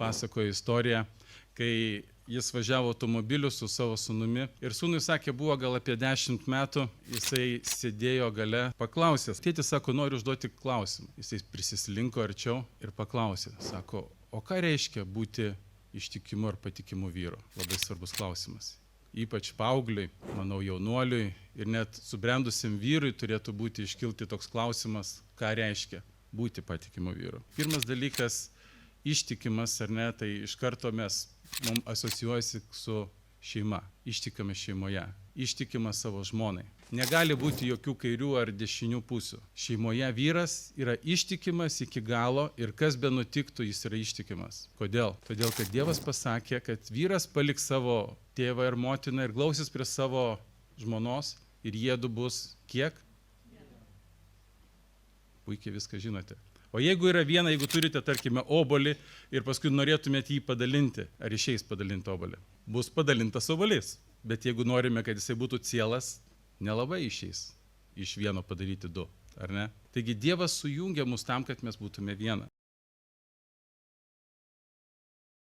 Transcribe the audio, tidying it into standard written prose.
pasakojo istoriją, kai jis važiavo automobiliu su savo sūnumi ir sūnui sakė, buvo gal apie 10 metų, jisai sėdėjo gale, paklausė. Tėtis sako, noriu užduoti klausimą. Jisai prisislinko arčiau ir paklausė. Sako, o ką reiškia būti ištikimu ar patikimu vyru? Labai svarbus klausimas. Ypač paaugliui, manau, jaunuoliui ir net subrendusiam vyrui turėtų būti iškilti toks klausimas, ką reiškia būti patikimu vyru. Pirmas dalykas, ištikimas ar ne, tai iš karto mums asocijuojasi su šeima, ištikime šeimoje, ištikima savo žmonai. Negali būti jokių kairių ar dešinių pusių. Šeimoje vyras yra ištikimas iki galo ir kas be nutiktų, jis yra ištikimas. Kodėl? Todėl, kad Dievas pasakė, kad vyras paliks savo tėvą ir motiną ir glausis prie savo žmonos ir jiedu bus kiek? Puikiai viską žinote. O jeigu yra viena, jeigu turite, tarkime, obolį ir paskui norėtumėte jį padalinti, ar išeis padalinti obolį? Bus padalintas obolys. Bet jeigu norime, kad jisai būtų cielas, nelabai išeis iš vieno padaryti du, ar ne? Taigi Dievas sujungia mus tam, kad mes būtume viena.